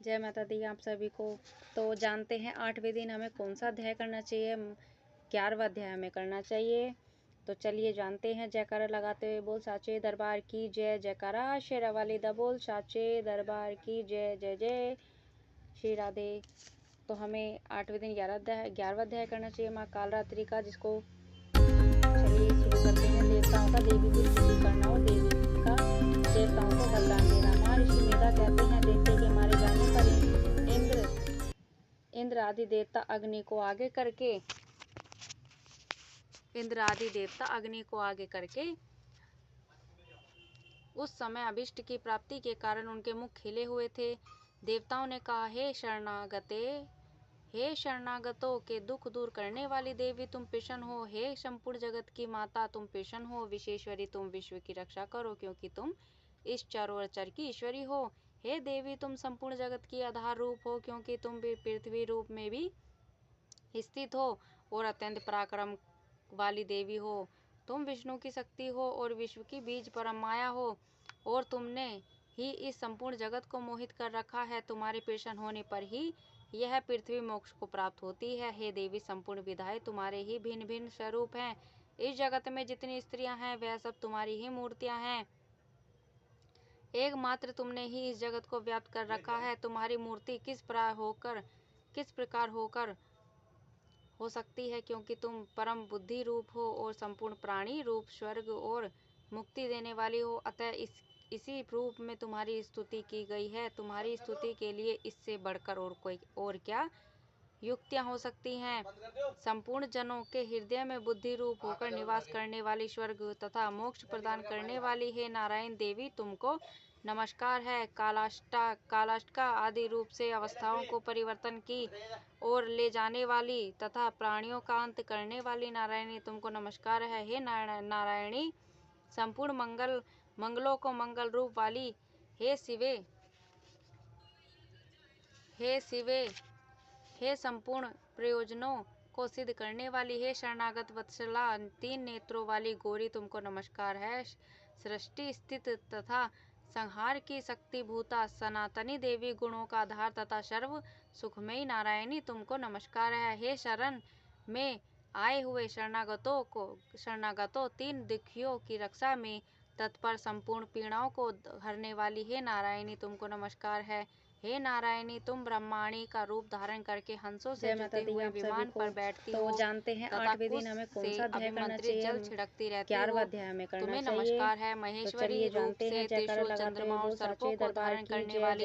जय माता दी आप सभी को। तो जानते हैं 8वें दिन हमें कौन सा अध्याय करना चाहिए। 11वां अध्याय हमें करना चाहिए। तो चलिए जानते हैं। जयकारा लगाते हुए बोल साचे दरबार की जय। जयकारा शेरा वाली दा बोल साचे दरबार की जय। जय जय श्री राधे। तो हमें 8वें दिन 11वां अध्याय करना चाहिए माँ कालरात्रि का, जिसको चलिए शुरू करते हैं। देवताओं का देवी की स्तुति करना और देवी का देवताओं को वरदान देना। माँ ऋषि मेधा कहते हैं दैत्य के मारे जाने पर इंद्र आदि देवता अग्नि को आगे करके उस समय अभिष्ट की प्राप्ति के कारण उनके मुख खिले हुए थे। देवताओं ने कहा, हे शरणागतों के दुख दूर करने वाली देवी तुम प्रसन्न हो। हे संपूर्ण जगत की माता तुम प्रसन्न हो। विश्वेश्वरी तुम विश्व की रक्षा करो, क्योंकि तुम इस चराचर की ईश्वरी हो। हे देवी तुम संपूर्ण जगत की आधार रूप हो, क्योंकि तुम भी पृथ्वी रूप में भी स्थित हो और अत्यंत पराक्रम वाली देवी हो। तुम विष्णु की शक्ति हो और विश्व की बीज परम माया हो, और तुमने ही इस संपूर्ण जगत को मोहित कर रखा है। तुम्हारे प्रसन्न होने पर ही यह पृथ्वी मोक्ष को प्राप्त होती है। हे देवी संपूर्ण विधाएं तुम्हारे ही भिन्न भिन्न स्वरूप हैं। इस जगत में जितनी स्त्रियां हैं वह सब तुम्हारी ही मूर्तियां हैं। एकमात्र तुमने ही इस जगत को व्याप्त कर रखा है। तुम्हारी मूर्ति किस प्रकार होकर हो सकती है, क्योंकि तुम परम बुद्धि रूप हो और संपूर्ण प्राणी रूप स्वर्ग और मुक्ति देने वाली हो। अतः इसी रूप में तुम्हारी स्तुति की गई है। तुम्हारी स्तुति के लिए इससे बढ़कर और क्या युक्तियां हो सकती हैं। संपूर्ण जनों के हृदय में बुद्धि रूप होकर निवास करने वाली स्वर्ग तथा मोक्ष प्रदान करने वाली हे नारायण देवी तुमको नमस्कार है। कालाष्टका आदि रूप से अवस्थाओं को परिवर्तन की और ले जाने वाली तथा प्राणियों का अंत करने वाली नारायणी तुमको नमस्कार है। हे नारायणी संपूर्ण मंगलों को मंगल रूप वाली हे शिवे हे संपूर्ण प्रयोजनों को सिद्ध करने वाली हे शरणागत वत्सला 3 नेत्रों वाली गौरी तुमको नमस्कार है। सृष्टि स्थित तथा संहार की शक्ति भूता सनातनी देवी गुणों का आधार तथा सर्व सुखमयी नारायणी तुमको नमस्कार है। हे शरण में आए हुए शरणागतों 3 दुखियों की रक्षा में तत्पर संपूर्ण पीड़ाओं को हरने वाली हे नारायणी तुमको नमस्कार है। हे नारायणी तुम ब्रह्माणी का रूप धारण करके हंसों से जुटे हुए विमान पर बैठती हो। तो जानते हैं 8वें दिन हमें कौन सा अध्याय करना चाहिए। जल छिड़कती रहती हो। 11वां अध्याय हमें करना तुम्हें चाहिए। नमस्कार है। महेश्वरी रूप से त्रिशूल चंद्रमा और सर्पों को धारण करने वाली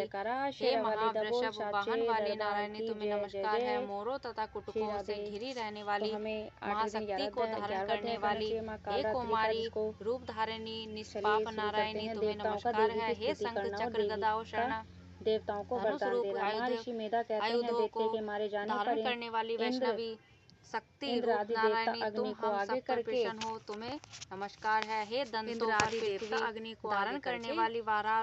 हे महावृषभ वाहन वाली नारायणी तुम्हें नमस्कार है। मोरों तथा कुटुकों से घिरी रहने वाली महाशक्ति को धारण करने वाली हे कौमारी रूप धारिणी निष्पाप नारायणी तुम्हें नमस्कार है। हे शंख चक्र गदा और शरण देवताओं को वरदान देना। माँ ऋषि मेधा कहते हैं दैत्य के मारे जाने पर करने वाली वैष्णवी शक्ति रूप नारायणी तुम हम सब पर प्रसन्न हो। तुम्हें नमस्कार है। हे दंतों पर पृथ्वी अग्नि को धारण करने वाली वारा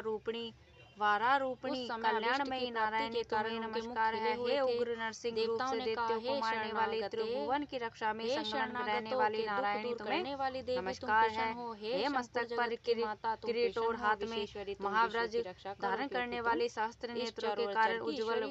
रूपणी कल्याणमयी नारायणी तुम्हें नमस्कार है। हे उग्र नरसिंह रूप से दैत्यों को मारने वाली त्रिभुवन की रक्षा में संलग्न रहने वाली नारायणी तुम्हें नमस्कार है। हे मस्तक पर किरीट और हाथ में महाव्रज धारण करने वाली सहस्त्र नेत्रों के कारण उज्ज्वल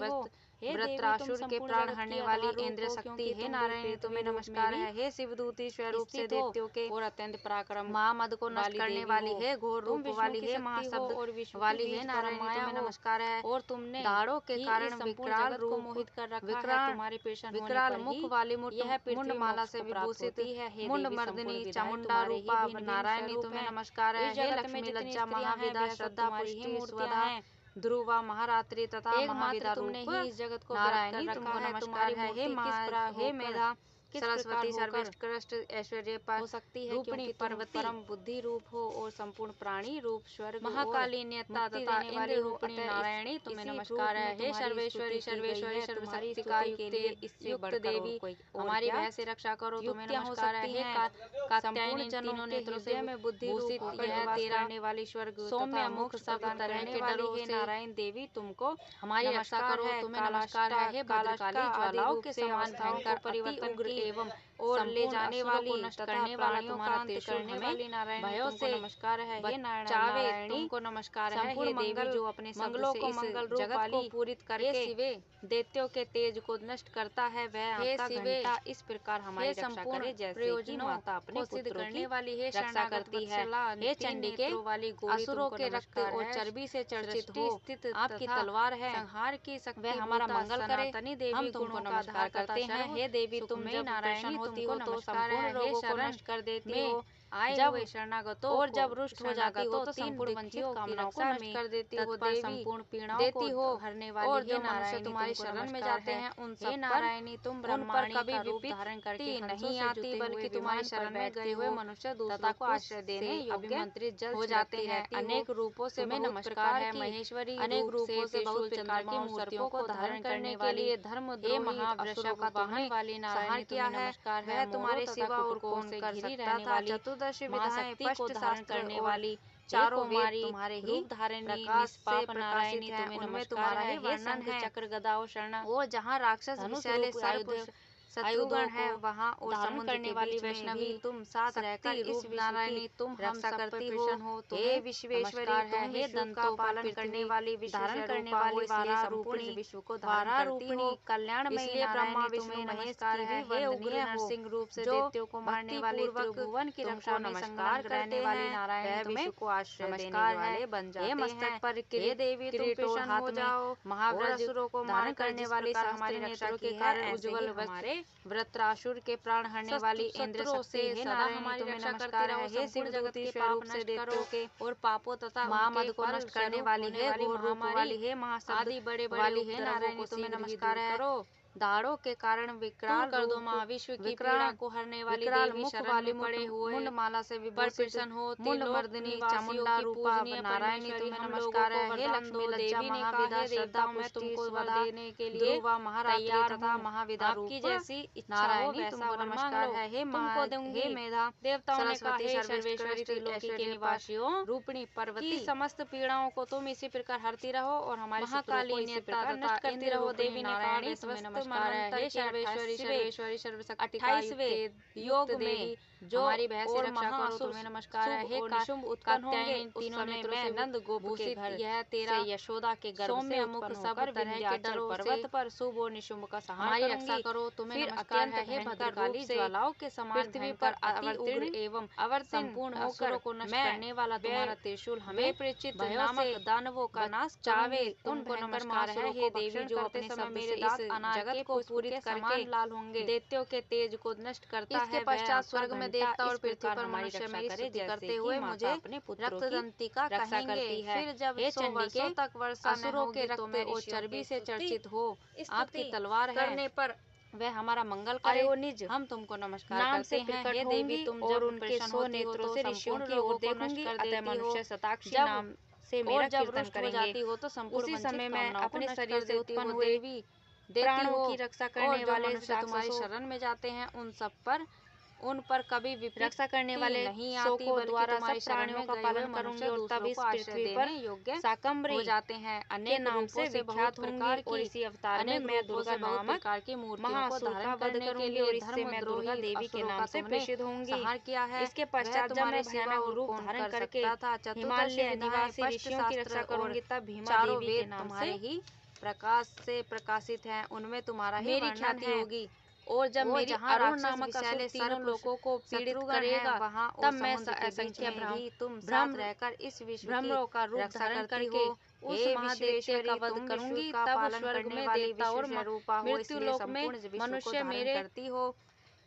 वृत्रासुर के प्राण हरने वाली इंद्र शक्ति हे नारायणी तुम्हें नमस्कार है। हे शिवदूती स्वरूप से दैत्यों के और अत्यंत पराक्रम महामद को नष्ट करने वाली हे घोर रूप वाली हे महाशब्द वाली हे नारायणी तुम्हें नमस्कार है। और तुमने दाढ़ों के कारण विकराल रूप मोहित कर रखा है। तुम्हारे प्रसन्न होने पर मुख ही वाली यह मुंड माला से विभूषित मुंड मर्दनी चामुंडा रूपा नारायणी तुम्हें नमस्कार है। हे लक्ष्मी लज्जा महाविदा श्रद्धा पुष्टि स्वधा ध्रुवा महारात्रि तथा महाविदा रूप इस जगत को नारायणी तुमको नमस्कार है। हे मेधा सरस्वती सर्वोत्कृष्ट ऐश्वर्य हो सकती है, रूपणी क्योंकि पर्वती परम बुद्धि रूप हो और संपूर्ण प्राणी रूप स्वर्ग महाकाली नेता तथा इंद्र रूपणी नारायणी तुम्हें नमस्कार है। हे सर्वेश्वरी सर्वशक्तिका युक्त देवी हमारी भय से रक्षा करो तुम्हें नमस्कार है। हे कात्यायनी तीनों नेत्रों से में बुद्धि भूषित यह तेरा वाली स्वर्ग सौम्य मोक्ष प्रदान करने वाली हे नारायण देवी तुमको हमारी रक्षा करो तुम्हें नमस्कार है। हे भद्रकाली ज्वालाओं के समान भयंकर परिवर्तन की एवं और ले जाने वाली नष्ट करने वाला तुम्हारा त्रिशूल हमें भयों से नमस्कार है। हे नारायणी तुमको नमस्कार है। हे देवी जो अपने मंगलों को मंगल रूप वाली पूरित करके शिवे दैत्यों के तेज को नष्ट करता है, वह आपका घंटा इस प्रकार हमारी रक्षा करे जैसे कि माता अपने सिद्ध करने वाली है रक्षा करती है। हे चंडिके वाली असुरों के रक्त और चर्बी से चर्चित हो स्थित आपकी तलवार है संहार की शक्ति वह हमारा मंगल करे। हम तुमको नमस्कार करते हैं। हे देवी तुम जब नारायण होती हो तो संपूर्ण रोगों को नष्ट कर देती हो। जब शरणागतों और जब रुष्ट हो जाती हो तो संपूर्ण वंचित कामनाओं को नष्ट कर देती हो। देवी संपूर्ण पीड़ाओं को हरने वाली और जो मनुष्य तुम्हारी शरण में जाते हैं उन सब नारायणी तुम ब्रह्माणी कभी विपत्ति धारण करके नहीं आती, बल्कि तुम्हारी शरण में गए हुए मनुष्य दूसरों को आश्रय देने अभिमंत्रित जल हो जाते हैं। अनेक रूपों से बहुत नमस्कार है महेश्वरी, अनेक रूपों से बहुत प्रकार की मूर्तियों को धारण करने के लिए धर्म द्रोही महावृषभ का वाहन वाली नारायण किया है। वह तुम्हारे सिवा और कौन कर सकता था। चतुर्दशी विधाएं को धारण करने वाली चारों वेद तुम्हारे ही धारणी पाप नारायणी तुम्हें उनमें तुम्हारा ही वर्णन है। चक्र गदा और शरण वो जहाँ राक्षस विषैले सर्प शत्रुगण है वहाँ और धारण करने वाली वैष्णवी तुम साथ रहकर इस नारायणी तुम रक्षा करती हो। हे विश्वेश्वरी है। हे दंतों पालन करने वाली धारण करने वाली वारा रूपिणी विश्व को धारण करती हो। कल्याण में इसलिए ब्रह्मा विष्णु नमस्कार है। हे उग्र नरसिंह रूप से दैत्यों को मारने वाले त्रिभुवन की रक्षा में नमस्कार करने वाली नारायण तुम्हें को आश्रय देने वाले बन जाते हैं। मस्तक पर हे देवी तुम प्रसन्न हो जाओ। महावज्र को धारण करने वाली हमारी रक्षा के कारण उज्ज्वल हमारे वृत्रासुर के प्राण हरने वाली इंद्र शक्ति है। नारायण हमारी रक्षा नमस्कार है। हे सिंह जगत के पाप नष्ट करो के और पापों तथा महामद को नष्ट करने वाली है महामारी है महाआदि बड़े वाली है नारायणी तुम्हें नमस्कार है। दाढ़ों के कारण विकराल कर दो महाविश्व की पीड़ा को हरने वाली देवी शरण वाली पड़े हुए मुंड माला से विभूषित हो मुंड मर्दिनी चामुंडा रूपा नारायणी तुम्हें नमस्कार है। हे लक्ष्मी लज्जा महाविदा श्रद्धा में तुमको वर देने के लिए ध्रुवा महारात्री तथा महाविदा की जैसी नारायणी तुमको नमस्कार है। हे तुमको दूंगी हे मेधा देवताओं ने कहा हे सर्वेश्वरी त्रिलोकी के निवासियों रूपिणी पर्वती समस्त पीड़ाओं को तुम इसी प्रकार हरती रहो और हमारी महाकाली इसी प्रकार नष्ट करती रहो। देवी नारायणी तुम्हें नमस्कार है। हे सर्वेश्वरी सर्वेश्वरी सर्वशक्ति 28वें योग देवी जो हमारी बहस से रक्षा करो तुम्हें नमस्कार है। हे निशुंभ उत्पन्न होंगे तीनों नेत्रों से नंद गोप के घर यह तेरा यशोदा के गर्भ से मुख सब तरह के डरों पर्वत पर शुभ और निशुंभ का सहाय रक्षा करो तुम्हें नमस्कार है। हे भद्रकाली ज्वालाओं के समान पृथ्वी पर अवतीर्ण एवं संपूर्ण असुरों को नष्ट करने वाला तुम्हारा त्रिशूल हमें परिचित नामक दानवों का नाश चावे तुमको नमस्कार है। हे देवी जो अपने समय मेरे दास जगत को पूरी करके लाल होंगे दैत्यों के तेज को नष्ट करता है। इसके पश्चात स्वर्ग में देवता और पृथ्वी पर मनुष्य मेरी स्तुति करते हुए मुझे रक्तदंतिका कहेंगे। फिर जब 100 वर्षों तक वर्षा असुरों के रक्त और चर्बी से चर्चित हो आपकी तलवार करने पर वह हमारा मंगल करे। निज हम तुमको नमस्कार करते हैं। हे देवी तुम और उनके 100 नेत्रों से ऋषियों की ओर देखूंगी अतः मनुष्य शताक्षी नाम से मेरा कीर्तन करेंगे। हो तो संपूर्ण उसी समय मैं अपने शरीर से उत्पन्न हुए प्राणों की रक्षा करने वाले तुम्हारी शरण में जाते हैं उन पर कभी रक्षा करने वाले नहीं आती द्वारा सब प्राणियों का पालन करूंगी और तब इस पृथ्वी पर योग्य शाकंभरी हो जाते हैं। अनेक नाम से विख्यात होंगी और इसी अवतार में मैं दुर्गा नामक प्रकार की मूर्तियों को धारण करने के लिए और इससे मैं दुर्गा देवी के नाम से प्रसिद्ध होंगी। संहार किया है। इसके पश्चात जब मैं भयानक रूप धारण करके हिमालय निवासी ऋषियों की रक्षा करूंगी तब भीमा देवी के नाम से ही प्रकाश से प्रकाशित हैं उनमें तुम्हारा ही मेरी ख्याति होगी। और जब मेरी अरुण नामक असुर तीनों लोगों को पीड़ित करेगा वहाँ तब मैं असंख्य तुम साथ रहकर इस विश्व भ्रमरों का रूप धारण करके उस महादेव का वध करूंगी। तब स्वर्ग में देवता और मृत्यु लोक में मनुष्य मेरे करती हो।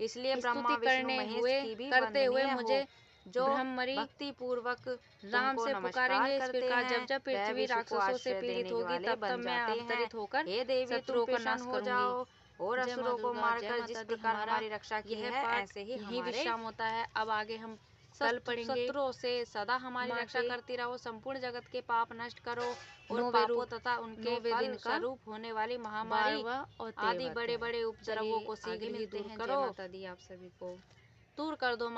इसलिए ब्रह्मा विष्णु महेश की करते हुए मुझे जो ब्रह्मरी भक्ति पूर्वक राम से पुकारेंगे। इस प्रकार जब जब पृथ्वी राक्षसों से पीड़ित होगी तब तब मैं अवतरित होकर हे देवी शत्रुओं का नाश करूंगी और असुरों को मारकर जिस प्रकार हमारी रक्षा की है ऐसे ही विश्राम होता है। अब आगे हम कल पढ़ेंगे। शत्रुओं से सदा हमारी रक्षा करती रहो, संपूर्ण जगत के पाप नष्ट करो और पापों तथा उनके फल स्वरूप होने वाली महामारी आदि बड़े बड़े उपद्रवों को शीघ्र ही दूर करो। आप सभी को दूर कर दो।